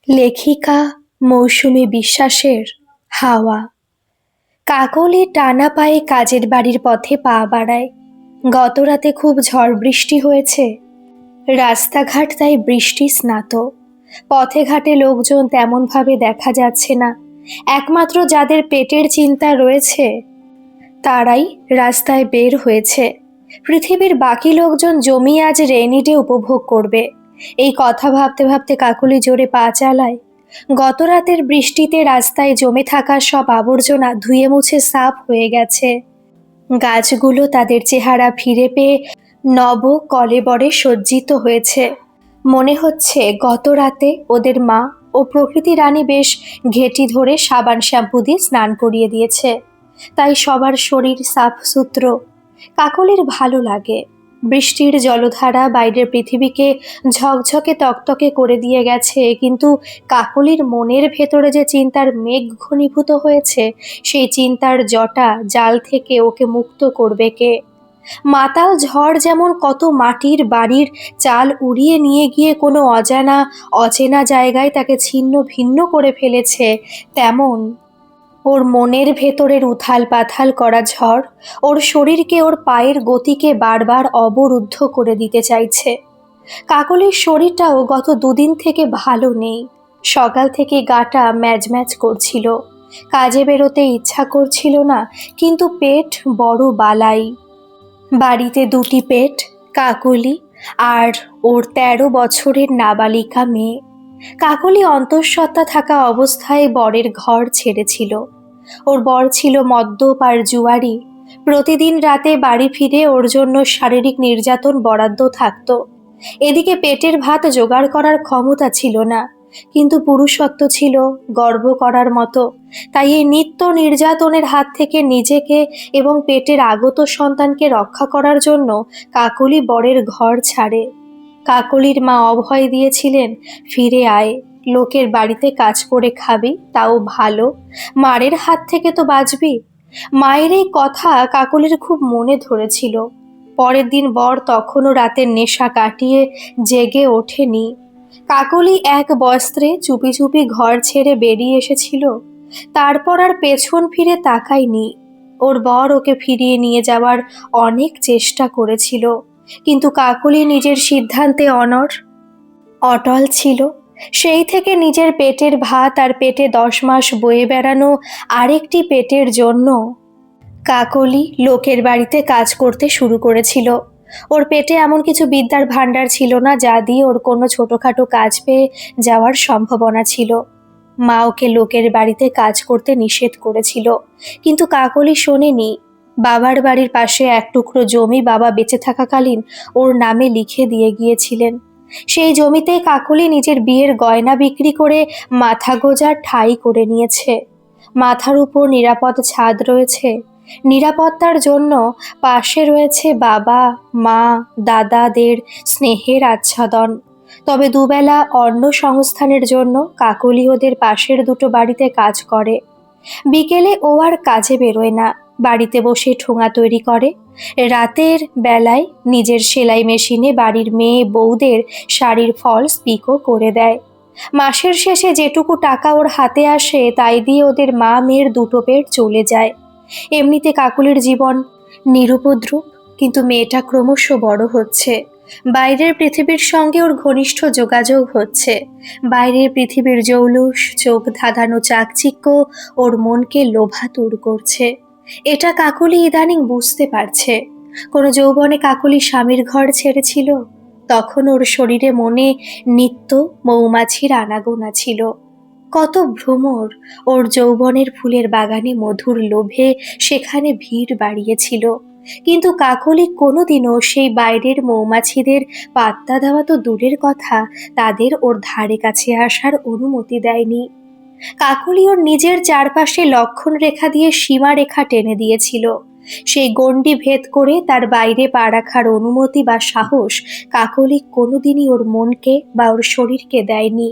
লেখিকা মৌসুমী বিশ্বাসের হাওয়া। কাকলি টানা পায়ে কাজের বাড়ির পথে পা বাড়ায়। গত রাতে খুব ঝড় বৃষ্টি হয়েছে, রাস্তাঘাট তাই বৃষ্টি স্নাত। পথে ঘাটে লোকজন তেমনভাবে দেখা যাচ্ছে না। একমাত্র যাদের পেটের চিন্তা রয়েছে তারাই রাস্তায় বের হয়েছে। পৃথিবীর বাকি লোকজন জমি আজ রেইনি ডে উপভোগ করবে, এই কথা ভাবতে ভাবতে কাকলি জোরে পা চালায়। গত রাতের বৃষ্টিতে রাস্তায় জমে থাকা সব আবর্জনা ধুয়ে মুছে সাফ হয়ে গেছে। গাছগুলো তাদের চেহারা ফিরে পেয়ে নব কলেবরে সজ্জিত হয়েছে। মনে হচ্ছে গত রাতে ওদের মা ও প্রকৃতি রানী বেশ ঘেঁটি ধরে সাবান শ্যাম্পু দিয়ে স্নান করিয়ে দিয়েছে, তাই সবার শরীর সাফ সুতরো। কাকলির ভালো লাগে। বৃষ্টির জলধারা বাইরের পৃথিবীকে ঝকঝকে তকতকে করে দিয়ে গেছে, কিন্তু কাকলির মনের ভেতরে যে চিন্তার মেঘ ঘনীভূত হয়েছে, সেই চিন্তার জটা জাল থেকে ওকে মুক্ত করবে কে? মাতাল ঝড় যেমন কত মাটির বাড়ির চাল উড়িয়ে নিয়ে গিয়ে কোনো অজানা অচেনা জায়গায় তাকে ছিন্ন ভিন্ন করে ফেলেছে, তেমন ওর মনের ভেতরের উথাল পাথাল করা ঝড় ওর শরীরকে, ওর পায়ের গতিকে বারবার অবরুদ্ধ করে দিতে চাইছে। কাকলির শরীরটাও গত দুদিন থেকে ভালো নেই। সকাল থেকে গাটা ম্যাজ ম্যাজ করছিল, কাজে বেরোতে ইচ্ছা করছিল না, কিন্তু পেট বড় বালাই। বাড়িতে দুটি পেট, কাকলি আর ওর ১৩ বছরের নাবালিকা মেয়ে। কাকলি অন্তঃসত্ত্বা থাকা অবস্থায় বরের ঘর ছেড়েছিল। ওর বর ছিল মদ্যপ আর জুয়ারি। প্রতিদিন রাতে বাড়ি ফিরে ওর জন্য শারীরিক নির্যাতন বরাদ্দ থাকতো। এদিকে পেটের ভাত জোগাড় করার ক্ষমতা ছিল না, কিন্তু পুরুষত্ব ছিল গর্ব করার মতো। তাই এই নিত্য নির্যাতনের হাত থেকে নিজেকে এবং পেটের আগত সন্তানকে রক্ষা করার জন্য কাকলি বরের ঘর ছাড়ে। কাকলির মা অভয় দিয়েছিলেন, ফিরে আয়, লোকের বাড়িতে কাজ করে খাবি, তাও ভালো, মারের হাত থেকে তো বাঁচবি। মায়ের এই কথা কাকলির খুব মনে ধরেছিল। পরের দিন বর তখনও রাতের নেশা কাটিয়ে জেগে ওঠেনি। কাকলি এক বস্ত্রে চুপি চুপি ঘর ছেড়ে বেরিয়ে এসেছিল, তারপর আর পেছন ফিরে তাকায়নি। ওর বর ওকে ফিরিয়ে নিয়ে যাওয়ার অনেক চেষ্টা করেছিল, কিন্তু কাকলি নিজের সিদ্ধান্তে অটল ছিল। সেই থেকে নিজের পেটের ভাত আর পেটে ১০ মাস বয়ে বেড়ানো আরেকটি পেটের জন্য কাকলি লোকের বাড়িতে কাজ করতে শুরু করেছিল। ওর পেটে এমন কিছু বিদ্যার ভাণ্ডার ছিল না যা দিয়ে ওর কোনো ছোটোখাটো কাজ পেয়ে যাওয়ার সম্ভাবনা ছিল। মা ওকে লোকের বাড়িতে কাজ করতে নিষেধ করেছিল, কিন্তু কাকলি শোনেনি। বাবার বাড়ির পাশে এক টুকরো জমি বাবা বেঁচে থাকাকালীন ওর নামে লিখে দিয়ে গিয়েছিলেন। সেই জমিতে কাকলি নিজের বিয়ের গয়না বিক্রি করে মাথা গোঁজার ঠাঁই করে নিয়েছে। মাথার উপর নিরাপদ ছাদ রয়েছে, নিরাপত্তার জন্য পাশে রয়েছে বাবা মা দাদাদের স্নেহের আচ্ছাদন। তবে দুবেলা অন্ন সংস্থানের জন্য কাকলি ওদের পাশের দুটো বাড়িতে কাজ করে। বিকেলে ও আর কাজে বেরোয় না, বাড়িতে বসে ঠোঙা তৈরি করে। রাতের বেলায় নিজের সেলাই মেশিনে বাড়ির মেয়ে বউদের শাড়ির ফলস পিকো করে দেয়। মাসের শেষে যেটুকু টাকা ওর হাতে আসে তাই দিয়ে ওদের মা মেয়ের দুটো পেট চলে যায়। এমনিতে কাকুলির জীবন নিরুপদ্রব, কিন্তু মেয়েটা ক্রমশ বড় হচ্ছে। বাইরের পৃথিবীর সঙ্গে ওর ঘনিষ্ঠ যোগাযোগ হচ্ছে। বাইরের পৃথিবীর জৌলুস চোখ ধাঁধানো চাকচিক্য ওর মনকে লোভাতুর করছে। এটা কাকুলি ইদানিং বুঝতে পারছে। কোনো যৌবনে কাকুলি স্বামীর ঘর ছেড়েছিল, তখন ওর শরীরে মনে নিত্য মৌমাছির আনাগোনা ছিল। কত ভ্রমর ওর যৌবনের ফুলের বাগানে মধুর লোভে সেখানে ভিড় বাড়িয়েছিল, কিন্তু কাকলি কোনোদিনও সেই বাইরের মৌমাছিদের পাত্তা দেওয়া তো দূরের কথা, তাদের ওর ধারে কাছে আসার অনুমতি দেয়নি। কাকলি ওর নিজের চারপাশে লক্ষণ রেখা দিয়ে সীমা রেখা টেনে দিয়েছিল। সেই গণ্ডি ভেদ করে তার বাইরে পা রাখার অনুমতি বা সাহস কাকলি কোনোদিনই ওর মনকে বা ওর শরীরকে দেয়নি।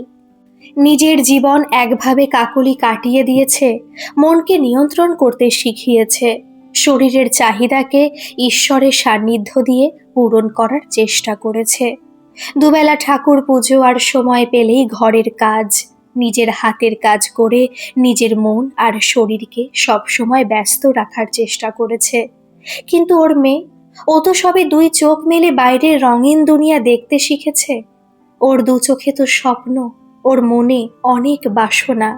নিজের জীবন একভাবে কাকলি কাটিয়ে দিয়েছে, মনকে নিয়ন্ত্রণ করতে শিখিয়েছে, শরীরের চাহিদাকে ঈশ্বরের সান্নিধ্য দিয়ে পূরণ করার চেষ্টা করেছে। দুবেলা ঠাকুর পুজো আর সময় পেলেই ঘরের কাজ, নিজের হাতের কাজ করে নিজের মন আর শরীরকে সবসময় ব্যস্ত রাখার চেষ্টা করেছে। কিন্তু ওর মেয়ে, ও তো সবে দুই চোখ মেলে বাইরের রঙিন দুনিয়া দেখতে শিখেছে। ওর দু চোখে তো স্বপ্ন, ওর মনে অনেক বাসনা।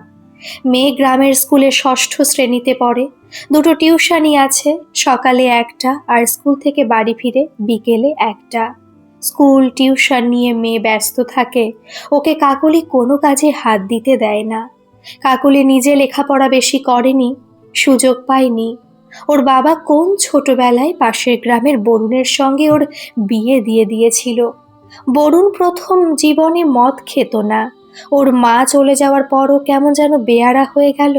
মেয়ে গ্রামের স্কুলে ষষ্ঠ শ্রেণীতে পড়ে, দুটো টিউশনই আছে, সকালে একটা আর স্কুল থেকে বাড়ি ফিরে বিকেলে একটা। স্কুল টিউশন নিয়ে মেয়ে ব্যস্ত থাকে, ওকে কাকলি কোনো কাজে হাত দিতে দেয় না। কাকলি নিজে লেখাপড়া বেশি করেনি, সুযোগ পায়নি। ওর বাবা কোন ছোটবেলায় পাশের গ্রামের বরুণের সঙ্গে ওর বিয়ে দিয়ে দিয়েছিল। বরুণ প্রথম জীবনে মদ খেত না, ওর মা চলে যাওয়ার পরও কেমন যেন বেয়াড়া হয়ে গেল।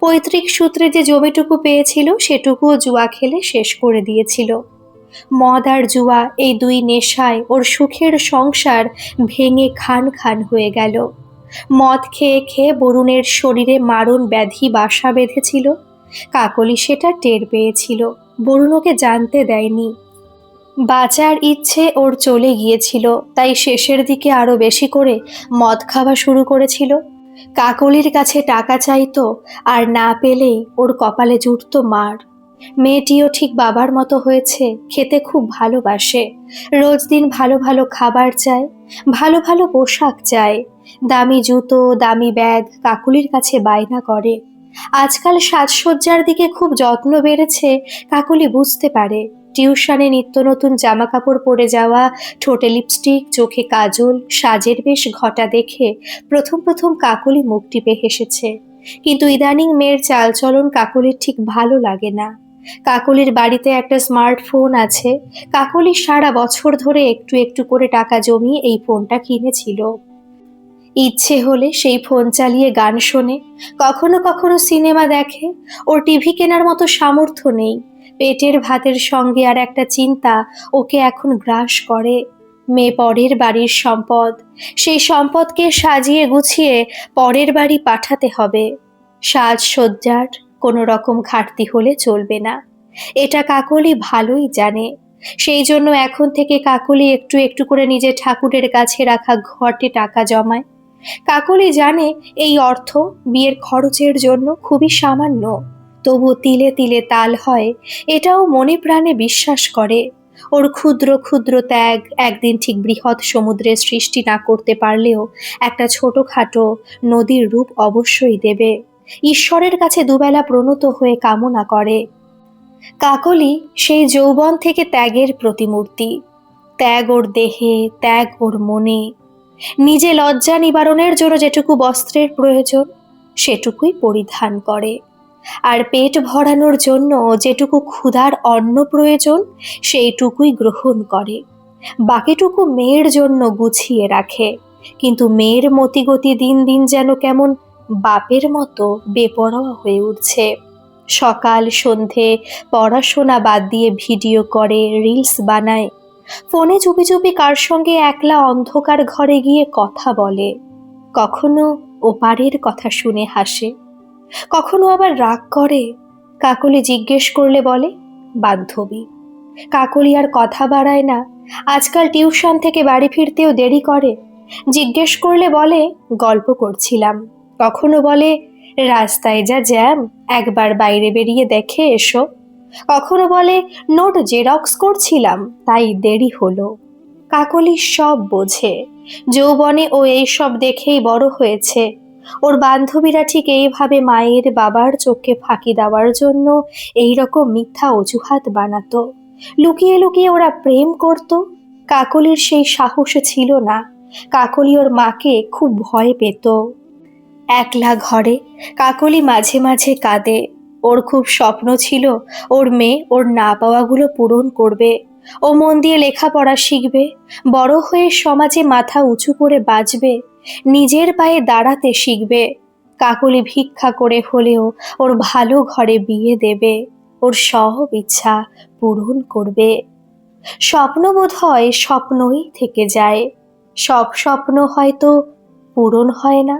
পৈতৃক সূত্রে যে জমিটুকু পেয়েছিল সেটুকুও জুয়া খেলে শেষ করে দিয়েছিল। মদ আর জুয়া, এই দুই নেশায় ওর সুখের সংসার ভেঙে খান খান হয়ে গেল। মদ খেয়ে খেয়ে বরুণের শরীরে মারণ ব্যাধি বাসা বেঁধেছিল। কাকলি সেটা টের পেয়েছিল, বরুণ ওকে জানতে দেয়নি। বাঁচার ইচ্ছে ওর চলে গিয়েছিল, তাই শেষের দিকে আরো বেশি করে মদ খাওয়া শুরু করেছিল। কাকলির কাছে টাকা চাইতো, আর না পেলেই ওর কপালে জুটত মার। মেয়েটিও ঠিক বাবার মতো হয়েছে, খেতে খুব ভালোবাসে, রোজ দিন ভালো ভালো খাবার চায়, ভালো ভালো পোশাক চায়, দামি জুতো দামি ব্যাগ কাকলির কাছে বায়না করে। আজকাল সাজসজ্জার দিকে খুব যত্ন বেড়েছে, কাকলি বুঝতে পারে। টিউশনে নিত্য নতুন জামা কাপড় পরে যাওয়া, ঠোঁটে লিপস্টিক, চোখে কাজল, সাজের বেশ ঘটা দেখে প্রথম প্রথম কাকলি মুখ টিপে হেসেছে। কিন্তু ইদানিং মেয়ের চালচলন কাকলির ঠিক ভালো লাগে না। কাকলির বাড়িতে একটা স্মার্টফোন আছে, কাকলি সারা বছর ধরে একটু একটু করে টাকা জমিয়ে এই ফোনটা কিনেছিল। ইচ্ছে হলে সেই ফোন চালিয়ে গান শোনে, কখনো কখনো সিনেমা দেখে। ওর টিভি কেনার মতো সামর্থ্য নেই। পেটের ভাতের সঙ্গে আর একটা চিন্তা ওকে এখন গ্রাস করে। মেয়ে পরের বাড়ির সম্পদ, সেই সম্পদকে সাজিয়ে গুছিয়ে পরের বাড়ি পাঠাতে হবে। সাজসজ্জার কোনো রকম ঘাটতি হলে চলবে না, এটা কাকলি ভালোই জানে। সেই জন্য এখন থেকে কাকলি একটু একটু করে নিজের ঠাকুরের কাছে রাখা ঘটে টাকা জমায়। কাকলি জানে এই অর্থ বিয়ের খরচের জন্য খুবই সামান্য, তবু তিলে তিলে তাল হয়, এটাও মনে প্রাণে বিশ্বাস করে। ওর ক্ষুদ্র ক্ষুদ্র ত্যাগ একদিন ঠিক বৃহৎ সমুদ্রের সৃষ্টি না করতে পারলেও একটা ছোটখাটো নদীর রূপ অবশ্যই দেবে। ঈশ্বরের কাছে দুবেলা প্রণত হয়ে কামনা করে। কাকলি সেই যৌবন থেকে ত্যাগের প্রতিমূর্তি। ত্যাগ ওর দেহে, ত্যাগ ওর মনে। নিজে লজ্জা নিবারণের জন্য যেটুকু বস্ত্রের প্রয়োজন সেটুকুই পরিধান করে, আর পেট ভরানোর জন্য যেটুকু ক্ষুধার অন্ন প্রয়োজন সেইটুকুই গ্রহণ করে। বাকিটুকু মেয়ের জন্য গুছিয়ে রাখে। কিন্তু মেয়ের মতিগতি দিন দিন যেন কেমন বাপের মতো বেপরোয়া হয়ে উঠছে। সকাল সন্ধে পড়াশোনা বাদ দিয়ে ভিডিও করে, রিলস বানায়, ফোনে চুপি চুপি কার সঙ্গে একলা অন্ধকার ঘরে গিয়ে কথা বলে। কখনো ওপারের কথা শুনে হাসে, কখনো আবার রাগ করে। কাকলি জিজ্ঞেস করলে বলে বান্ধবী। কাকলি আর কথা বাড়ায় না, আজকাল টিউশন থেকে বাড়ি ফিরতেও দেরি করে। জিজ্ঞেস করলে বলে গল্প করছিলাম, কখনো বলে রাস্তায় যা জ্যাম, একবার বাইরে বেরিয়ে দেখে এসো, কখনো বলে নোট জেরক্স করছিলাম তাই দেরি হলো। কাকলি সব বোঝে, যৌবনে ও এইসব দেখেই বড় হয়েছে। ওর বান্ধবীরা ঠিক এইভাবে মায়ের বাবার চোখে ফাঁকি দেওয়ার জন্য এই রকম মিথ্যা অজুহাত বানাতো। লুকিয়ে লুকিয়ে ওরা প্রেম করত। কাকলির সেই সাহস ছিল না। কাকলি ওর মাকে খুব ভয় পেত। একলা ঘরে কাকলি মাঝে মাঝে কাঁদে। ওর খুব স্বপ্ন ছিল ওর মেয়ে ওর না পাওয়াগুলো পূরণ করবে। ও মন দিয়ে লেখাপড়া শিখবে, বড় হয়ে সমাজে মাথা উঁচু করে বাঁচবে, নিজের পায়ে দাঁড়াতে শিখবে। কাকলি ভিক্ষা করে হলেও ওর ভালো ঘরে বিয়ে দেবে, ওর সব ইচ্ছা পূরণ করবে। স্বপ্ন বোধ হয় স্বপ্নই থেকে যায়, সব স্বপ্ন হয়তো পূরণ হয় না।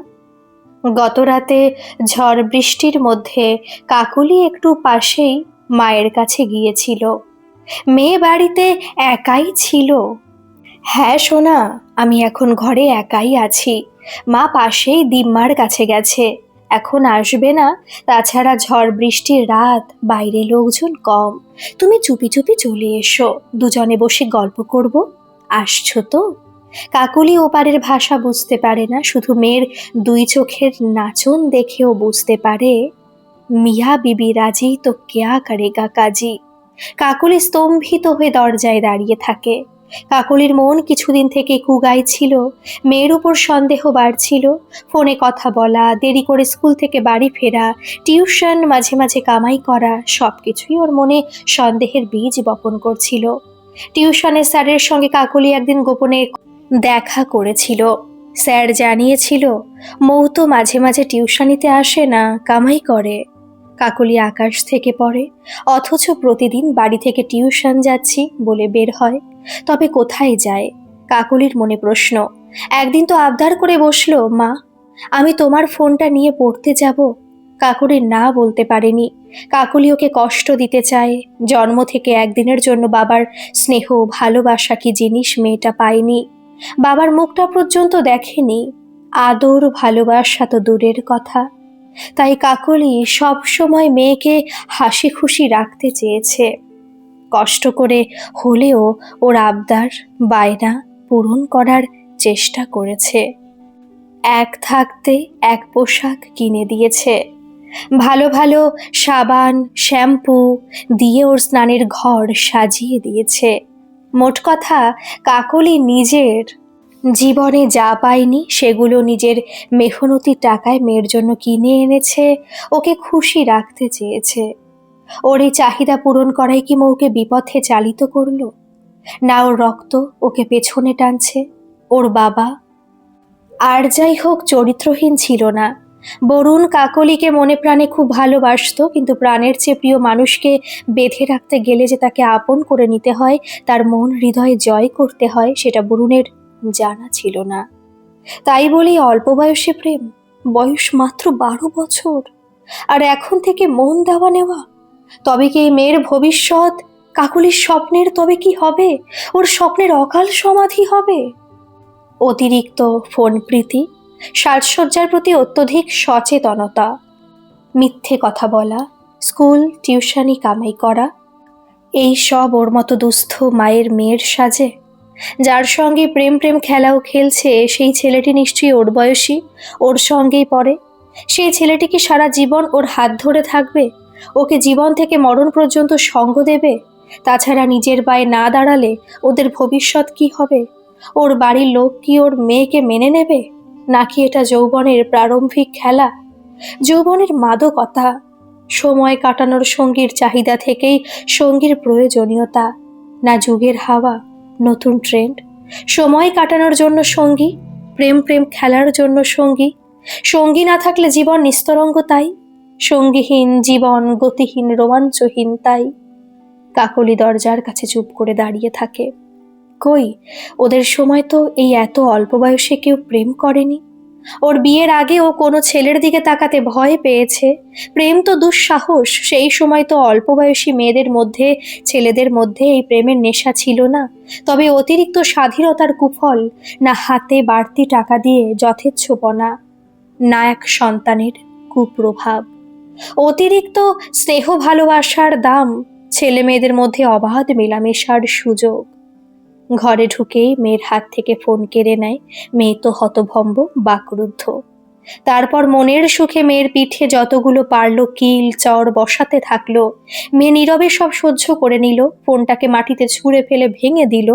গত রাতে ঝড় বৃষ্টির মধ্যে কাকলি একটু পাশেই মায়ের কাছে গিয়েছিল। মেয়ে বাড়িতে একাই ছিল। হ্যাঁ সোনা, আমি এখন ঘরে একাই আছি, মা পাশেই দিম্মার কাছে গেছে, এখন আসবে না। তাছাড়া ঝড় বৃষ্টির রাত, বাইরে লোকজন কম। তুমি চুপি চুপি চলে এসো, দুজনে বসে গল্প করব। আসছো তো? কাকলি ওপারের ভাষা বুঝতে পারে না, শুধু মেয়ের দুই চোখের নাচন দেখেও বুঝতে পারে মিয়া বিবি রাজি তো কেয়া করেগা কাজী। কাকলি স্তম্ভিত হয়ে দরজায় দাঁড়িয়ে থাকে। কাকলির মন কিছুদিন থেকে কুগাই ছিল, মেয়ের উপর সন্দেহ বাড়ছিল। ফোনে কথা বলা, দেরি করে স্কুল থেকে বাড়ি ফেরা, টিউশন, মাঝে মাঝে কামাই করা, সবকিছুই ওর মনে সন্দেহের বীজ বপন করছিল। টিউশনের স্যারের সঙ্গে কাকলি একদিন গোপনে দেখা করেছিল। স্যার জানিয়েছিল মৌ তো মাঝে মাঝে টিউশনিতে আসে না, কামাই করে। কাকলি আকাশ থেকে পড়ে, অথচ প্রতিদিন বাড়ি থেকে টিউশন যাচ্ছি বলে বের হয়। তবে কোথায় যায়? কাকলির মনে প্রশ্ন। একদিন তো আবদার করে বসলো, মা আমি তোমার ফোনটা নিয়ে পড়তে যাব। কাকলি না বলতে পারেনি। কাকলি ওকে কষ্ট দিতে চায়। জন্ম থেকে একদিনের জন্য বাবার স্নেহ ভালোবাসা কি জিনিস মেয়েটা পায়নি, বাবার মুখটা পর্যন্ত দেখেনি। আদর ভালোবাসা তো দূরের কথা। তাই কাকলি সব সময় মেয়েকে হাসি খুশি রাখতে চেয়েছে। কষ্ট করে হলেও ওর আবদার, বায়না পূরণ করার চেষ্টা করেছে। এক থাকতে এক পোশাক কিনে দিয়েছে, ভালো ভালো সাবান শ্যাম্পু দিয়ে ওর স্নানের ঘর সাজিয়ে দিয়েছে। মোট কথা, কাকলি নিজের জীবনে যা পায়নি সেগুলো নিজের মেহনতি টাকায় মেয়ের জন্য কিনে এনেছে, ওকে খুশি রাখতে চেয়েছে। ওর এই চাহিদা পূরণ করাই কি মৌকে বিপথে চালিত করলো? না ওর রক্ত ওকে পেছনে টানছে? ওর বাবা আর যাই হোক চরিত্রহীন ছিল না। বরুণ কাকলিকে মনে প্রাণে খুব ভালোবাসতো, কিন্তু প্রাণের চেয়ে প্রিয় মানুষকে বেঁধে রাখতে গেলে যে তাকে আপন করে নিতে হয়, তার মন হৃদয়ে জয় করতে হয়, সেটা বরুণের জানা ছিল না। তাই বলেই অল্প বয়সে প্রেম, বয়স মাত্র 12 বছর, আর এখন থেকে মন দেওয়া নেওয়া। তবে কি এই মেয়ের ভবিষ্যৎ, কাকলির স্বপ্নের তবে কি হবে? ওর স্বপ্নের অকাল সমাধি হবে? অতিরিক্ত ফোন প্রীতি, সাজসজ্জার প্রতি অত্যধিক সচেতনতা, মিথ্যে কথা বলা, স্কুল টিউশনি কামাই করা, এই সব ওর মতো দুস্থ মায়ের মেয়ের সাজে। যার সঙ্গে প্রেম প্রেম খেলাও খেলছে সেই ছেলেটি নিশ্চয়ই ওর বয়সী, ওর সঙ্গেই পড়ে। সেই ছেলেটি কি সারা জীবন ওর হাত ধরে থাকবে, ওকে জীবন থেকে মরণ পর্যন্ত সঙ্গ দেবে? তাছাড়া নিজের পায়ে না দাঁড়ালে ওদের ভবিষ্যৎ কি হবে? ওর বাড়ির লোক কি ওর মেয়েকে মেনে নেবে? নাকি এটা যৌবনের প্রারম্ভিক খেলা, যৌবনের মাদকতা? সময় কাটানোর সঙ্গীর চাহিদা থেকেই সঙ্গীর প্রয়োজনীয়তা, না যুগের হাওয়া, নতুন ট্রেন্ড? সময় কাটানোর জন্য সঙ্গী, প্রেম প্রেম খেলার জন্য সঙ্গী। সঙ্গী না থাকলে জীবন নিস্তরঙ্গ, তাই সঙ্গীহীন জীবন গতিহীন রোমাঞ্চহীন। তাই কাকলি দরজার কাছে চুপ করে দাঁড়িয়ে থাকে। কই, ওদের সময় তো এই এত অল্প বয়সে কেউ প্রেম করেনি। ওর বিয়ের আগে ও কোনো ছেলের দিকে তাকাতে ভয় পেয়েছে। প্রেম তো দুঃসাহস, সেই সময় তো অল্প বয়সী মেয়েদের মধ্যে, ছেলেদের মধ্যে এই প্রেমের নেশা ছিল না। তবে অতিরিক্ত স্বাধীনতার কুফল, না হাতে বাড়তি টাকা দিয়ে যথেচ্ছপনা, না এক সন্তানের কুপ্রভাব, অতিরিক্ত স্নেহ ভালোবাসার দাম, ছেলে মেয়েদের মধ্যে অবাধ মেলামেশার সুযোগ। ঘরে ঢুকেই মেয়ের হাত থেকে ফোন কেড়ে নেয়। মেয়ে তো হতভম্ব, বাকরুদ্ধ। তারপর মনের সুখে মেয়ের পিঠে যতগুলো পারল কিল চড় বসাতে থাকলো। মেয়ে নীরবে সব সহ্য করে নিল, ফোনটাকে মাটিতে ছুঁড়ে ফেলে ভেঙে দিল।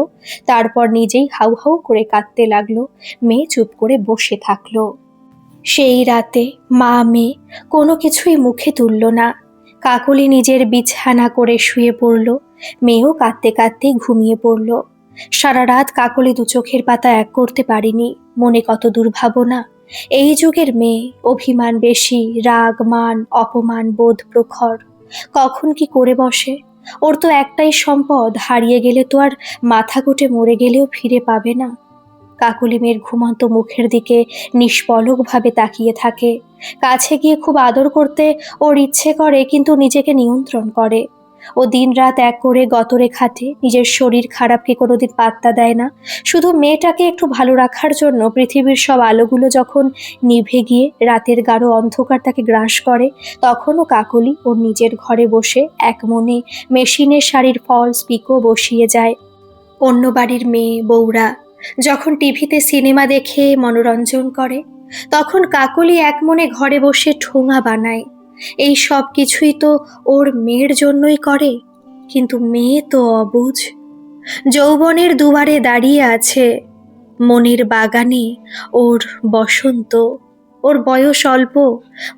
তারপর নিজেই হাউ হাউ করে কাঁদতে লাগলো। মেয়ে চুপ করে বসে থাকলো। সেই রাতে মা মেয়ে কোনো কিছুই মুখে তুলল না। কাকলি নিজের বিছানা করে শুয়ে পড়ল, মেয়েও কাঁদতে কাঁদতে ঘুমিয়ে পড়ল। সারা রাত কাকলি দু চোখের পাতা এক করতে পারেনি। মনে কত দুর্ভাবনা। এই যুগের মেয়ে, অভিমান বেশি, রাগ মান অপমান বোধ প্রখর। কখন কি করে বসে। ওর তো একটাই সম্পদ, হারিয়ে গেলে তো আর মাথা গুটে মরে গেলেও ফিরে পাবে না। কাকলি মেয়ের ঘুমন্ত মুখের দিকে নিষ্পলকভাবে তাকিয়ে থাকে। কাছে গিয়ে খুব আদর করতে ওর ইচ্ছে করে, কিন্তু নিজেকে নিয়ন্ত্রণ করে। ও দিনরাত এক করে গতরে খাটে, নিজের শরীর খারাপকে কোনোদিন পাত্তা দেয় না। শুধু মেয়েটাকে একটু ভালো রাখার জন্য পৃথিবীর সব আলোগুলো যখন নিভে গিয়ে রাতের গাঢ় অন্ধকার তাকে গ্রাস করে, তখনও কাকলি ওর নিজের ঘরে বসে এক মনে মেশিনের শাড়ির ফলস পিকো বসিয়ে যায়। অন্য বাড়ির মেয়ে বউরা যখন টিভিতে সিনেমা দেখে মনোরঞ্জন করে, তখন কাকলি এক মনে ঘরে বসে ঠোঙা বানায়। এই সব কিছুই তো ওর মেয়ের জন্যই করে, কিন্তু মেয়ে তো অবুঝ। যৌবনের দুয়ারে দাঁড়িয়ে আছে, মনের বাগানে ওর বসন্ত। ওর বয়স অল্প,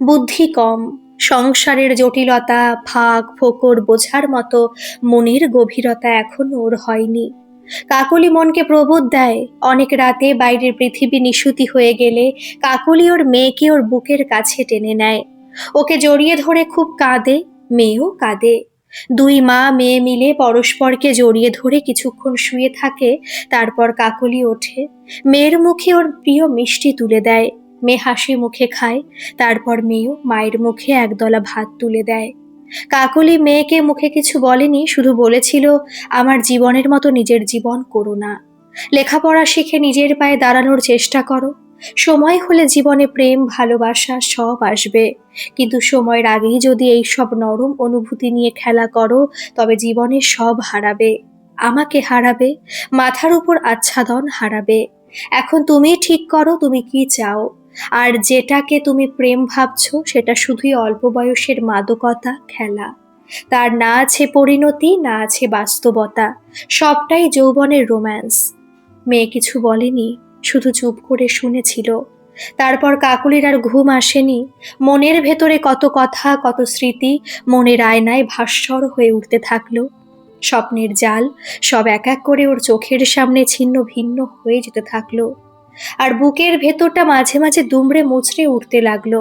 বুদ্ধি কম, সংসারের জটিলতা ভাগ ফোকর বোঝার মতো মনের গভীরতা এখনো ওর হয়নি। কাকলি মনকে প্রবোধ দেয়, অনেক রাতে বাইরের পৃথিবী নিশুতি হয়ে গেলে কাকলি ওর মেয়েকে ওর বুকের কাছে টেনে নেয়, ওকে জড়িয়ে ধরে খুব কাঁদে, মেয়েও কাঁদে। দুই মা মেয়ে মিলে পরস্পরকে জড়িয়ে ধরে কিছুক্ষণ শুয়ে থাকে। তারপর কাকলি ওঠে, মেয়ের মুখে ওর প্রিয় মিষ্টি তুলে দেয়। মেয়ে হাসি মুখে খায়। তারপর মেয়েও মায়ের মুখে একদলা ভাত তুলে দেয়। কাকলি মেয়েকে মুখে কিছু বলেনি, শুধু বলেছিল, আমার জীবনের মতো নিজের জীবন করো না। লেখাপড়া শিখে নিজের পায়ে দাঁড়ানোর চেষ্টা করো। সময় হলে জীবনে প্রেম ভালোবাসা সব আসবে, কিন্তু সময়ের আগেই যদি এই সব নরম অনুভূতি নিয়ে খেলা করো, তবে জীবনে সব হারাবে। আমাকে হারাবে, মাথার উপর আচ্ছাদন হারাবে। এখন তুমি ঠিক করো তুমি কি চাও। আর যেটাকে তুমি প্রেম ভাবছো সেটা শুধুই অল্প বয়সের মাদকতা খেলা। তার না আছে পরিণতি, না আছে বাস্তবতা, সবটাই যৌবনের রোম্যান্স। মেয়ে কিছু বলেনি, শুধু চুপ করে শুনেছিল। তারপর কাকলির আর ঘুম আসেনি। মনের ভেতরে কত কথা কত স্মৃতি মনের আয়নায় ভাস্বর হয়ে উঠতে থাকলো। স্বপ্নের জাল সব এক এক করে ওর চোখের সামনে ছিন্ন ভিন্ন হয়ে যেতে থাকলো। আর বুকের ভেতরটা মাঝে মাঝে দুমড়ে মুচড়ে উঠতে লাগলো।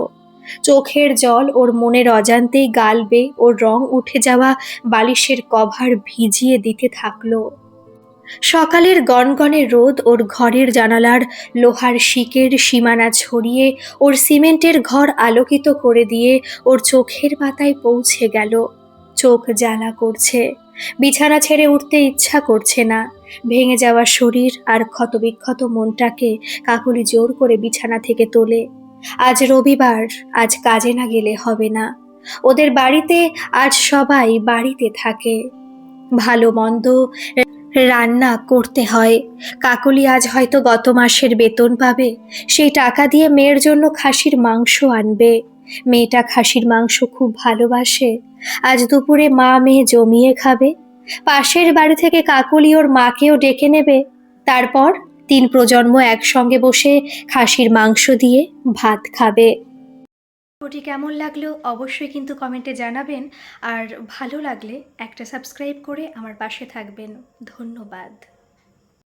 চোখের জল ওর মনের অজান্তেই গাল বেয়ে ওর রং উঠে যাওয়া বালিশের কভার ভিজিয়ে দিতে থাকলো। সকালের গনগনে রোদ ওর ঘরের জানালার লোহার শিকের সীমানা ছড়িয়ে ওর সিমেন্টের ঘর আলোকিত করে দিয়ে ওর চোখের পাতায় পৌঁছে গেল। চোখ জ্বালা করছে, বিছানা ছেড়ে উঠতে ইচ্ছা করছে না। ভেঙে যাওয়া শরীর আর ক্ষতবিক্ষত মনটাকে কাকলি জোর করে বিছানা থেকে তোলে। আজ রবিবার, আজ কাজে না গেলে হবে না। ওদের বাড়িতে আজ সবাই বাড়িতে থাকে, ভালো মন্দ রান্না করতে হয়। কাকলি আজ হয়তো গত মাসের বেতন পাবে, সেই টাকা দিয়ে মেয়ের জন্য খাসির মাংস আনবে। মেয়েটা খাসির মাংস খুব ভালোবাসে। আজ দুপুরে মা মেয়ে জমিয়ে খাবে। পাশের বাড়ি থেকে কাকলি ওর মাকেও ডেকে নেবে। তারপর 3 প্রজন্ম একসঙ্গে বসে খাসির মাংস দিয়ে ভাত খাবে। ভিডিওটি কেমন লাগলো অবশ্যই কিন্তু কমেন্টে জানাবেন। আর ভালো লাগলে একটা সাবস্ক্রাইব করে আমার পাশে থাকবেন। ধন্যবাদ।